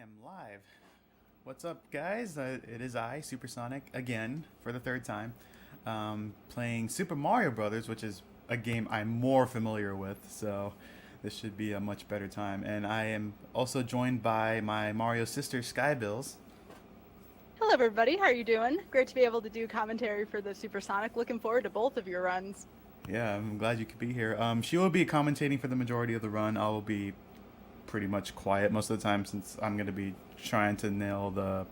am live. What's up, guys? It is I, Supersonic, again for the third time, playing Super Mario Brothers, which is a game I'm more familiar with. So this should be a much better time. And I am also joined by my Mario sister, Skybills. Hello everybody, how are you doing? Great to be able to do commentary for the Supersonic. Looking forward to both of your runs. Yeah, I'm glad you could be here. She will be commentating for the majority of the run. I will be pretty much quiet most of the time since I'm going to be trying to nail the...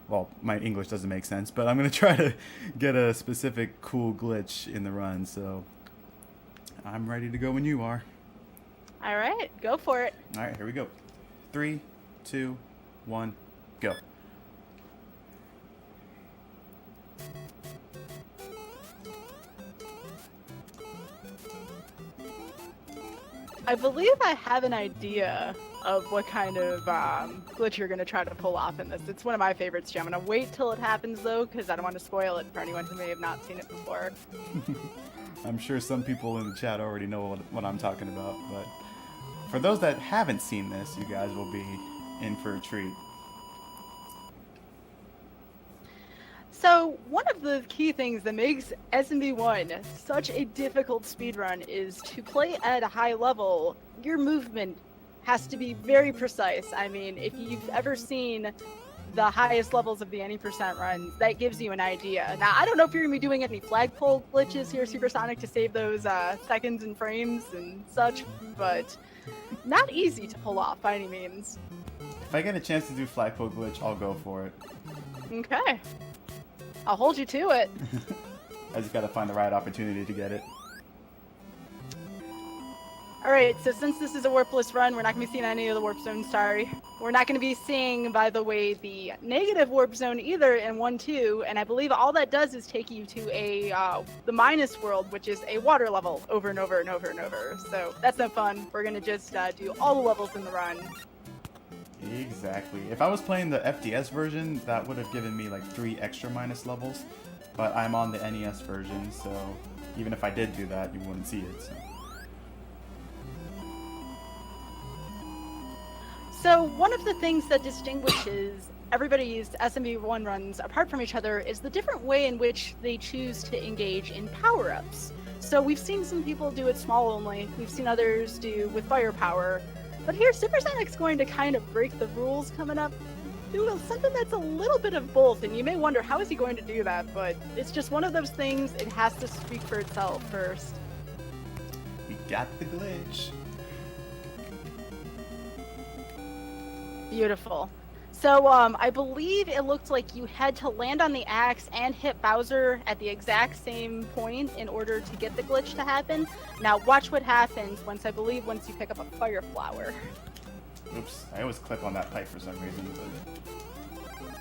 Well, my English doesn't make sense, but I'm going to try to get a specific cool glitch in the run, so I'm ready to go when you are. Alright, go for it. Alright, here we go. 3, 2, 1, go. I believe I have an idea of what kind of glitch you're going to try to pull off in this. It's one of my favorites, Jim. I'm going to wait till it happens, though, because I don't want to spoil it for anyone who may have not seen it before. I'm sure some people in the chat already know what I'm talking about, but for those that haven't seen this, you guys will be in for a treat. So, one of the key things that makes SMB1 such a difficult speedrun is to play at a high level, your movement has to be very precise. I mean, if you've ever seen the highest levels of the any percent runs, that gives you an idea. Now, I don't know if you're going to be doing any flagpole glitches here, Supersonic, to save those seconds and frames and such, but not easy to pull off by any means. If I get a chance to do flagpole glitch, I'll go for it. Okay. I'll hold you to it. I just gotta find the right opportunity to get it. Alright, so since this is a warpless run, we're not going to be seeing any of the warp zones, sorry. We're not going to be seeing, by the way, the negative warp zone either in 1-2, and I believe all that does is take you to the minus world, which is a water level over and over and over and over. So that's no fun. We're going to just do all the levels in the run. Exactly. If I was playing the FDS version, that would have given me like 3 extra minus levels, but I'm on the NES version, so even if I did do that, you wouldn't see it. So one of the things that distinguishes everybody's SMB1 runs apart from each other is the different way in which they choose to engage in power-ups. So we've seen some people do it small only, we've seen others do with firepower, but here Supersonic's going to kind of break the rules coming up, do something that's a little bit of both, and you may wonder how is he going to do that, but it's just one of those things, it has to speak for itself first. We got the glitch. Beautiful. So, I believe it looked like you had to land on the axe and hit Bowser at the exact same point in order to get the glitch to happen. Now, watch what happens once you pick up a fire flower. Oops, I always clip on that pipe for some reason.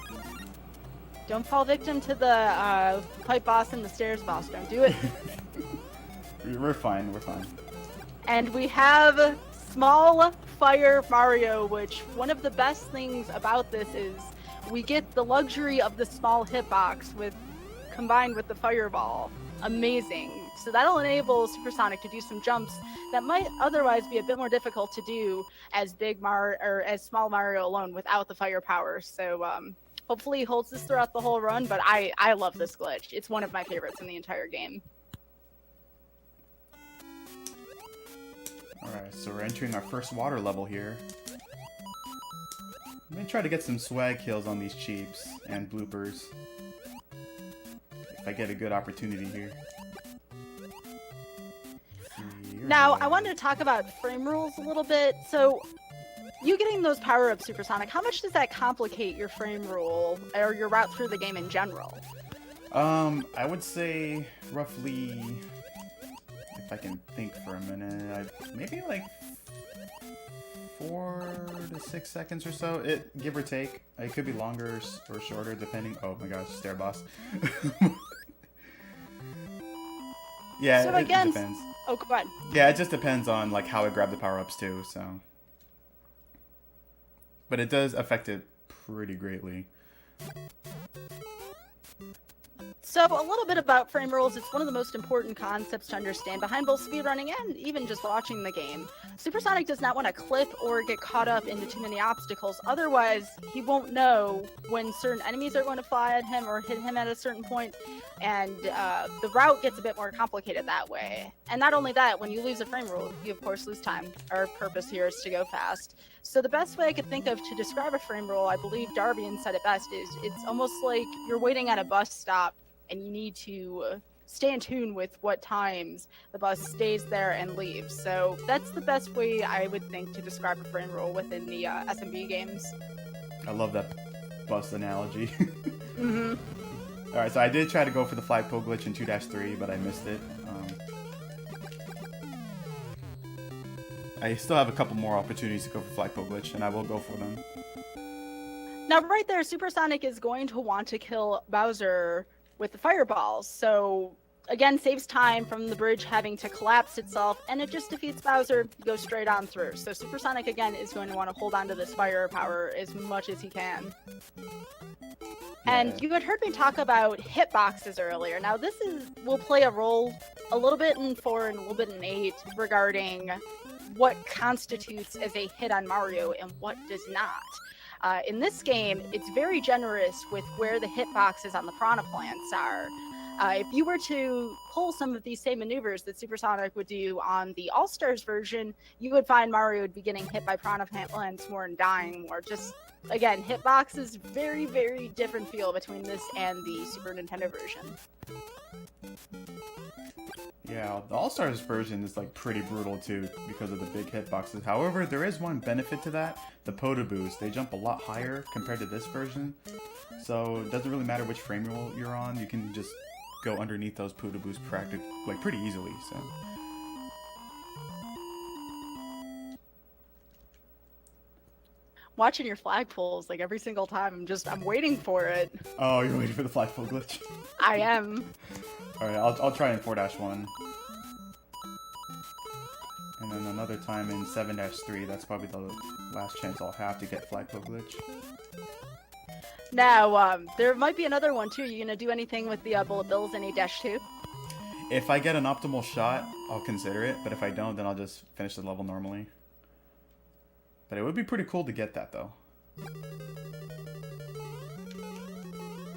But... Don't fall victim to the pipe boss and the stairs boss. Don't do it. We're fine, we're fine. And we have Small Fire Mario, which one of the best things about this is we get the luxury of the small hitbox combined with the fireball. Amazing. So that'll enable Supersonic to do some jumps that might otherwise be a bit more difficult to do as as Small Mario alone without the firepower. So hopefully he holds this throughout the whole run, but I love this glitch. It's one of my favorites in the entire game. Alright, so we're entering our first water level here. I'm gonna try to get some swag kills on these cheeps and bloopers. If I get a good opportunity here. Now, I wanted to talk about frame rules a little bit. So, you getting those power-ups, Supersonic, how much does that complicate your frame rule, or your route through the game in general? I would say roughly... If I can think for a minute, maybe like 4 to 6 seconds or so, give or take. It could be longer or shorter depending. Oh my gosh, stair boss. Yeah, so it again, depends. Oh, go ahead. Yeah, it just depends on like how I grab the power-ups too, so. But it does affect it pretty greatly. So a little bit about frame rules. It's one of the most important concepts to understand behind both speedrunning and even just watching the game. Supersonic does not want to clip or get caught up into too many obstacles. Otherwise, he won't know when certain enemies are going to fly at him or hit him at a certain point, and the route gets a bit more complicated that way. And not only that, when you lose a frame rule, you of course lose time. Our purpose here is to go fast. So the best way I could think of to describe a frame rule, I believe Darbian said it best, is it's almost like you're waiting at a bus stop and you need to stay in tune with what times the bus stays there and leaves. So that's the best way I would think to describe a frame rule within the SMB games. I love that bus analogy. Mm-hmm. Alright, so I did try to go for the flagpole glitch in 2-3, but I missed it. I still have a couple more opportunities to go for flagpole glitch, and I will go for them. Now right there, Supersonic is going to want to kill Bowser with the fireballs. So again, saves time from the bridge having to collapse itself, and it just defeats Bowser, goes straight on through. So Supersonic again is going to want to hold on to this firepower as much as he can. And you had heard me talk about hitboxes earlier. Now this will play a role a little bit in 4 and a little bit in 8 regarding what constitutes as a hit on Mario and what does not. In this game, it's very generous with where the hitboxes on the piranha plants are. If you were to pull some of these same maneuvers that Supersonic would do on the All-Stars version, you would find Mario would be getting hit by piranha plants more and dying more. Just, again, hitboxes, very, very different feel between this and the Super Nintendo version. Yeah, the All-Stars version is like pretty brutal too because of the big hitboxes. However, there is one benefit to that, the potaboos. They jump a lot higher compared to this version. So it doesn't really matter which frame rule you're on, you can just go underneath those potaboos pretty easily. So watching your flagpoles like every single time, I'm waiting for it. Oh, you're waiting for the flagpole glitch? I am. Alright, I'll try in 4-1. And then another time in 7-3. That's probably the last chance I'll have to get flagpole glitch. Now, there might be another one too. You gonna do anything with the bullet bills in 8-2? If I get an optimal shot, I'll consider it. But if I don't, then I'll just finish the level normally. But it would be pretty cool to get that, though.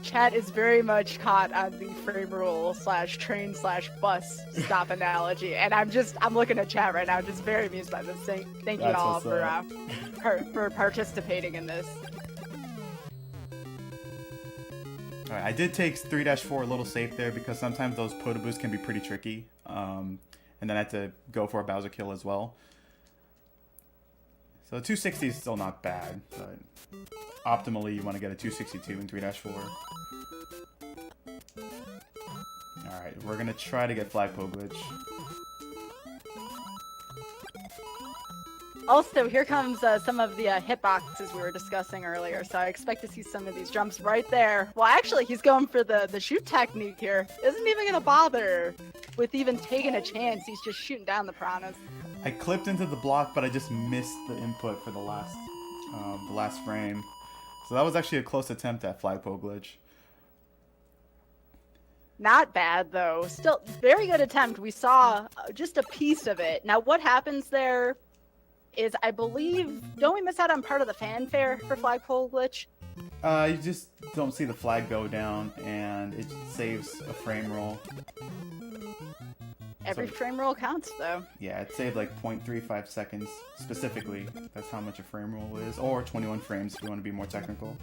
Chat is very much caught on the frame rule / train / bus stop analogy, and I'm looking at chat right now, just very amused by this. Thank you all for participating in this. Alright, I did take 3-4 a little safe there because sometimes those potaboos can be pretty tricky. And then I had to go for a Bowser kill as well. So 260 is still not bad, but optimally you want to get a 262 in 3-4. Alright, we're gonna try to get flagpole glitch. Also, here comes some of the hitboxes we were discussing earlier, so I expect to see some of these jumps right there. Well, actually, he's going for the shoot technique here. Isn't even gonna bother with even taking a chance. He's just shooting down the piranhas. I clipped into the block, but I just missed the input for the last frame. So that was actually a close attempt at flagpole glitch. Not bad, though. Still, very good attempt. We saw just a piece of it. Now, what happens there is, I believe, don't we miss out on part of the fanfare for flagpole glitch? You just don't see the flag go down, and it saves a frame roll. Every frame roll counts, though. Yeah, it saved like 0.35 seconds specifically. That's how much a frame roll is, or 21 frames if you want to be more technical.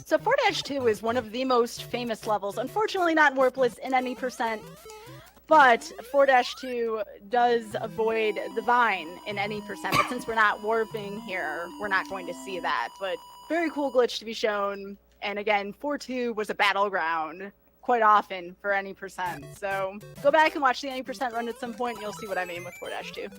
So 4-2 is one of the most famous levels. Unfortunately, not warpless in any percent, but 4-2 does avoid the vine in any percent. But since we're not warping here, we're not going to see that. But very cool glitch to be shown. And again, 4-2 was a battleground quite often for any percent. So go back and watch the any percent run at some point, and you'll see what I mean with 4-2.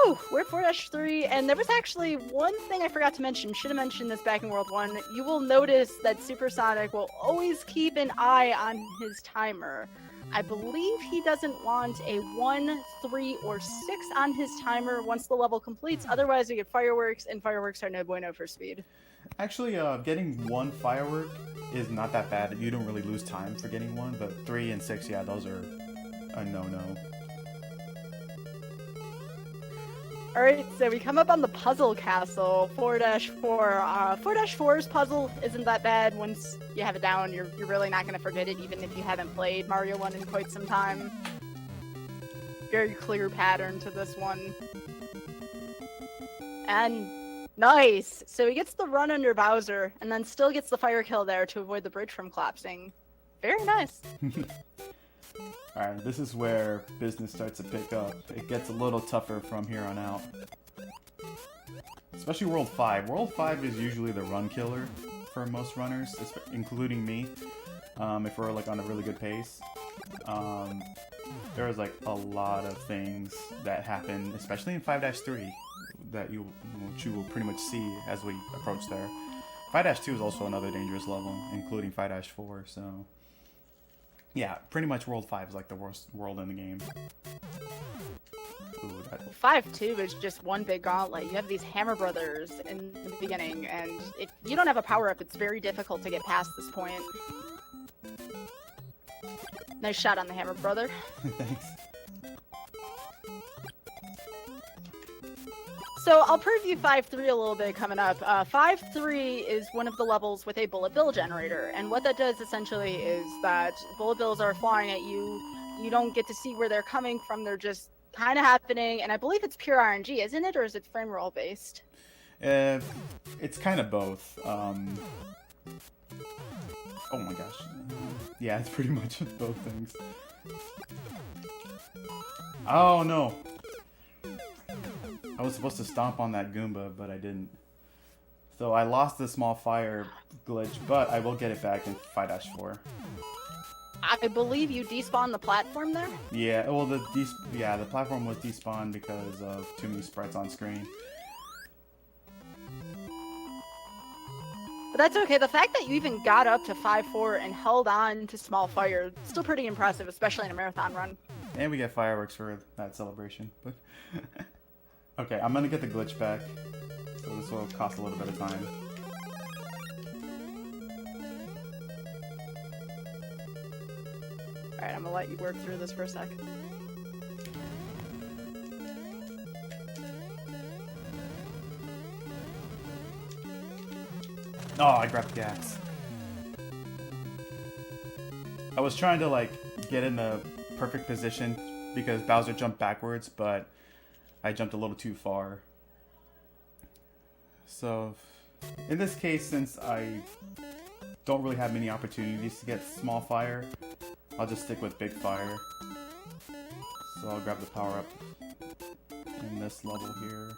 Oh, we're at 4-3, and there was actually one thing I forgot to mention. Should have mentioned this back in World 1. You will notice that Supersonic will always keep an eye on his timer. I believe he doesn't want a 1, 3, or 6 on his timer once the level completes. Otherwise, we get fireworks, and fireworks are no bueno for speed. Actually, getting one firework is not that bad. You don't really lose time for getting one, but 3 and 6, yeah, those are a no-no. Alright, so we come up on the puzzle castle, 4-4. 4-4's puzzle isn't that bad. Once you have it down, you're really not going to forget it, even if you haven't played Mario 1 in quite some time. Very clear pattern to this one. And nice! So he gets the run under Bowser, and then still gets the fire kill there to avoid the bridge from collapsing. Very nice. Alright, this is where business starts to pick up. It gets a little tougher from here on out. Especially World 5. World 5 is usually the run killer for most runners, including me, if we're like on a really good pace. There's like a lot of things that happen, especially in 5-3, that you will pretty much see as we approach there. 5-2 is also another dangerous level, including 5-4, so... Yeah, pretty much World 5 is like the worst world in the game. Ooh, 5-2 is just one big gauntlet. You have these Hammer Brothers in the beginning, and if you don't have a power-up, it's very difficult to get past this point. Nice shot on the Hammer Brother. Thanks. So I'll preview 5-3 a little bit coming up. 5-3 is one of the levels with a bullet bill generator, and what that does essentially is that bullet bills are flying at you. You don't get to see where they're coming from. They're just kind of happening, and I believe it's pure RNG, isn't it, or is it frame roll based? It's kind of both. Oh my gosh. Yeah, it's pretty much both things. Oh no! I was supposed to stomp on that Goomba, but I didn't. So I lost the small fire glitch, but I will get it back in 5-4. I believe you despawned the platform there? Yeah, well, the platform was despawned because of too many sprites on screen. But that's okay. The fact that you even got up to 5-4 and held on to small fire, still pretty impressive, especially in a marathon run. And we get fireworks for that celebration. But okay, I'm gonna get the glitch back, so this will cost a little bit of time. Alright, I'm gonna let you work through this for a sec. Oh, I grabbed the axe. I was trying to like get in the perfect position because Bowser jumped backwards, but I jumped a little too far. So, in this case, since I don't really have many opportunities to get small fire, I'll just stick with big fire. So I'll grab the power-up in this level here.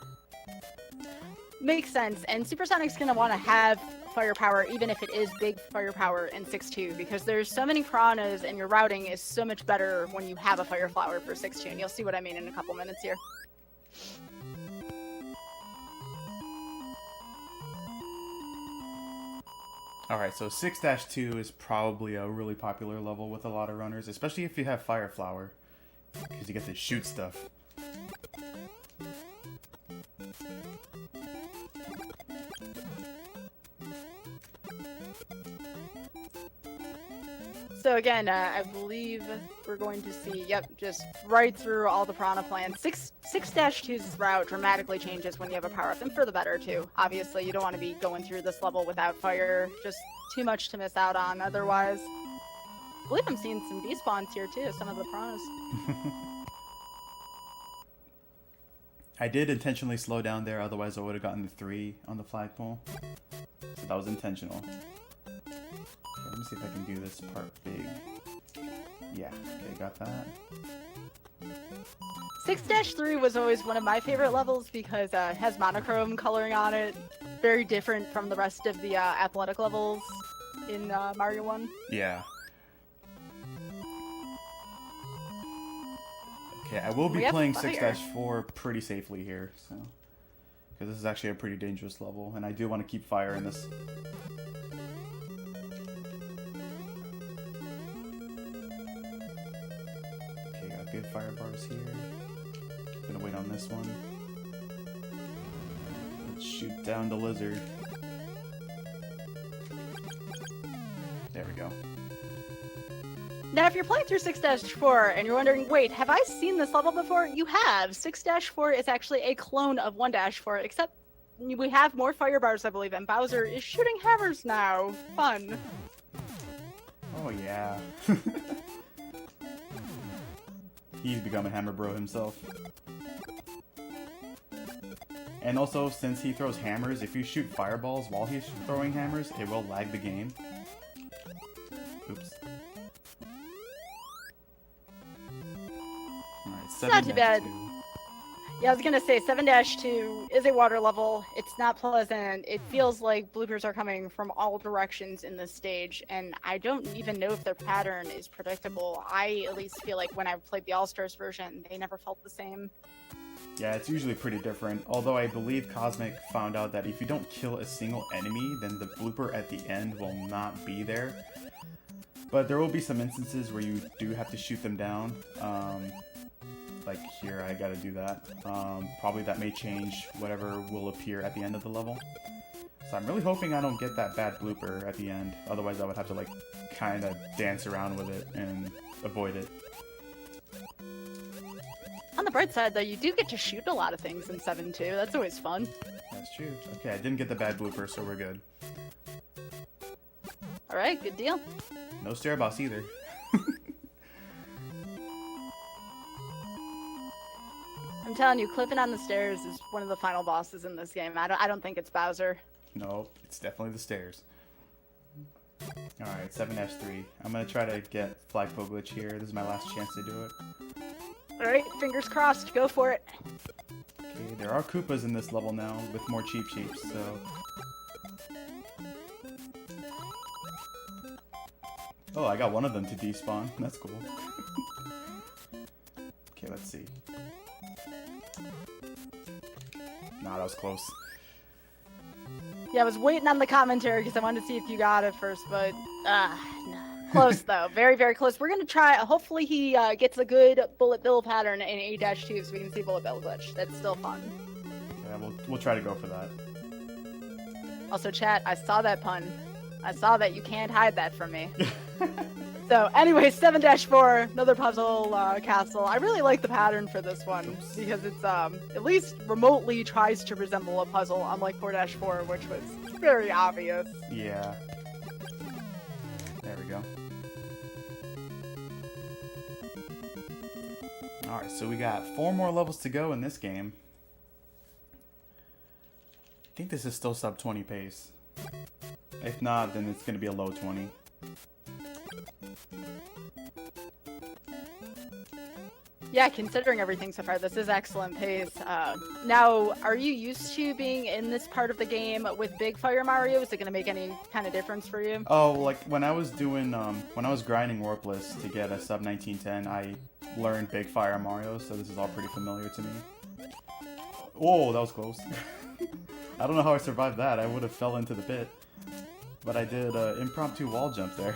Makes sense, and SuperSonic's gonna want to have firepower even if it is big firepower in 6-2, because there's so many piranhas and your routing is so much better when you have a fire flower for 6-2, and you'll see what I mean in a couple minutes here. Alright, so 6-2 is probably a really popular level with a lot of runners, especially if you have Fire Flower, because you get to shoot stuff. So again, I believe we're going to see, yep, just right through all the piranha plans. 6-2's route dramatically changes when you have a power-up, and for the better, too. Obviously, you don't want to be going through this level without fire. Just too much to miss out on otherwise. I believe I'm seeing some despawns here, too, some of the piranhas. I did intentionally slow down there, otherwise I would have gotten the 3 on the flagpole. So that was intentional. Let me see if I can do this part big. Yeah, okay, got that. 6-3 was always one of my favorite levels because it has monochrome coloring on it. Very different from the rest of the athletic levels in Mario 1. Yeah. Okay, I will be playing 6-4 pretty safely here, so... Because this is actually a pretty dangerous level, and I do want to keep fire in this. Good fire bars here. Gonna wait on this one. Let's shoot down the lizard. we go. Now, if you're playing through 6-4 and you're wondering, wait, have I seen this level before? You have. 6-4 is actually a clone of 1-4, except we have more fire bars, I believe, and Bowser is shooting hammers now. Fun. Oh, yeah. He's become a hammer bro himself. And also, since he throws hammers, if you shoot fireballs while he's throwing hammers, it will lag the game. Oops. Alright, 7 not too bad. 2. Yeah, I was gonna say 7-2 is a water level. It's not pleasant. It feels like bloopers are coming from all directions in this stage, and I don't even know if their pattern is predictable. I at least feel like when I played the All-Stars version, they never felt the same. Yeah, it's usually pretty different, although I believe Cosmic found out that if you don't kill a single enemy, then the blooper at the end will not be there. But there will be some instances where you do have to shoot them down. Like here, I gotta do that. Probably that may change whatever will appear at the end of the level. So I'm really hoping I don't get that bad blooper at the end, otherwise I would have to like kind of dance around with it and avoid it. On the bright side, though, you do get to shoot a lot of things in 7-2. That's always fun. That's true. Okay, I didn't get the bad blooper, so we're good. Alright, good deal. No stair boss either. I'm telling you, clipping on the stairs is one of the final bosses in this game. I don't think it's Bowser. No, it's definitely the stairs. Alright, 7-3. I'm gonna try to get Flagpole Glitch here. This is my last chance to do it. Alright, fingers crossed. Go for it. Okay, there are Koopas in this level now with more Cheep Cheeps, so... Oh, I got one of them to despawn. That's cool. Okay, let's see. Nah, that was close. Yeah, I was waiting on the commentary because I wanted to see if you got it first, but no. Close though, very, very close. We're gonna try. Hopefully, he gets a good bullet bill pattern in 8-2, so we can see bullet bill glitch. That's still fun. Yeah, we'll try to go for that. Also, chat, I saw that pun. I saw that. You can't hide that from me. So, anyway, 7-4, another puzzle castle. I really like the pattern for this one because it's at least remotely tries to resemble a puzzle, unlike 4-4, which was very obvious. Yeah. There we go. Alright, so we got 4 more levels to go in this game. I think this is still sub 20 pace. If not, then it's going to be a low 20. Yeah, considering everything so far, this is excellent pace. Now, are you used to being in this part of the game with Big Fire Mario? Is it going to make any kind of difference for you? Oh, like when I was doing, when I was grinding warpless to get a sub 1910, I learned Big Fire Mario, so this is all pretty familiar to me. Whoa, that was close. I don't know how I survived that. I would have fell into the pit. But I did impromptu wall jump there.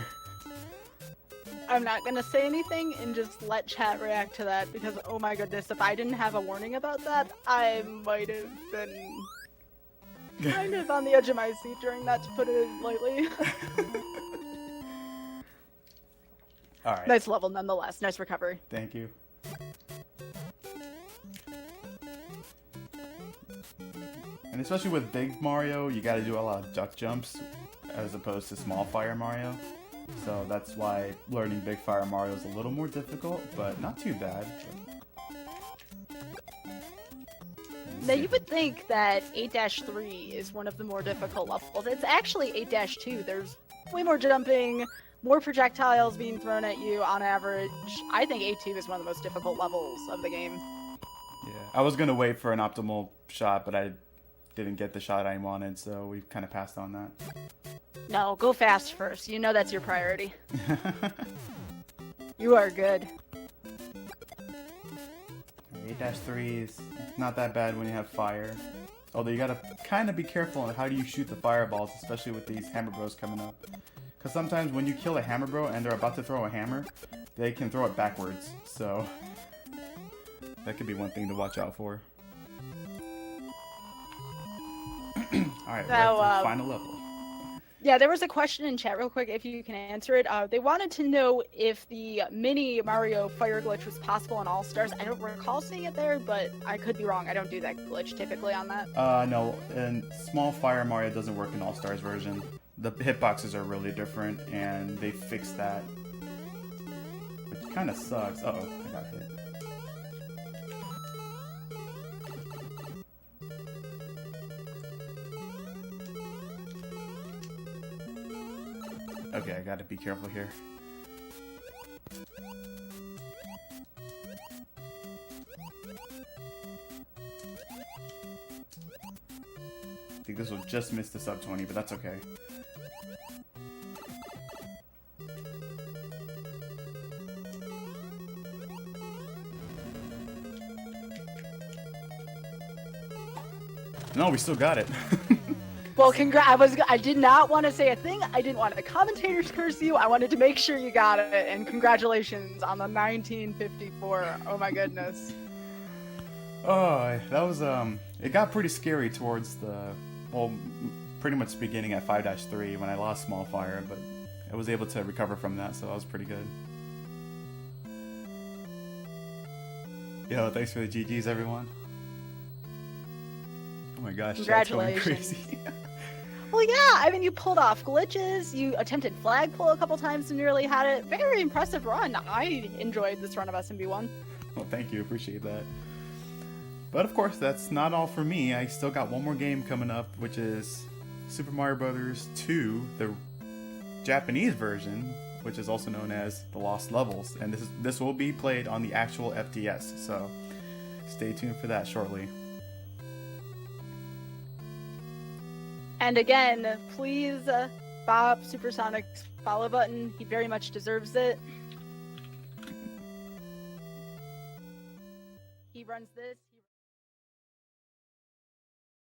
I'm not gonna say anything and just let chat react to that because, oh my goodness, if I didn't have a warning about that, I might have been kind of on the edge of my seat during that, to put it lightly. Alright. Nice level nonetheless. Nice recovery. Thank you. And especially with Big Mario, you gotta do a lot of duck jumps as opposed to Small Fire Mario. So that's why learning Big Fire Mario is a little more difficult, but not too bad. Now you would think that 8-3 is one of the more difficult levels. It's actually 8-2. There's way more jumping, more projectiles being thrown at you on average. I think 8-2 is one of the most difficult levels of the game. Yeah, I was gonna wait for an optimal shot, but I didn't get the shot I wanted, so we kind of passed on that. No, go fast first. You know that's your priority. You are good. 8-3 is not that bad when you have fire. Although you gotta kind of be careful on how do you shoot the fireballs, especially with these hammer bros coming up. Because sometimes when you kill a hammer bro and they're about to throw a hammer, they can throw it backwards. So that could be one thing to watch out for. Alright, we're at the final level. Yeah, there was a question in chat real quick, if you can answer it. They wanted to know if the mini Mario fire glitch was possible in All-Stars. I don't recall seeing it there, but I could be wrong. I don't do that glitch typically on that. No, and Small Fire Mario doesn't work in All Stars version. The hitboxes are really different, and they fixed that, which kind of sucks. Uh-oh, I got hit. Okay, I gotta be careful here. I think this will just miss the sub 20, but that's okay. No, we still got it. Well, I did not want to say a thing. I didn't want the commentators curse you. I wanted to make sure you got it, and congratulations on the 1954. Oh my goodness. Oh, that was it got pretty scary towards the, well, pretty much beginning at 5-3 when I lost Small Fire, but I was able to recover from that, so that was pretty good. Yo, thanks for the GGs, everyone. Oh my gosh, chat's going crazy. Well, yeah, I mean, you pulled off glitches, you attempted flag pull a couple times and nearly had it. Very impressive run. I enjoyed this run of SMB1. Well, thank you, appreciate that. But of course, that's not all for me. I still got one more game coming up, which is Super Mario Bros. 2, the Japanese version, which is also known as the Lost Levels, and this will be played on the actual FTS, so stay tuned for that shortly. And again, please bop Supersonic's follow button. He very much deserves it. He runs this.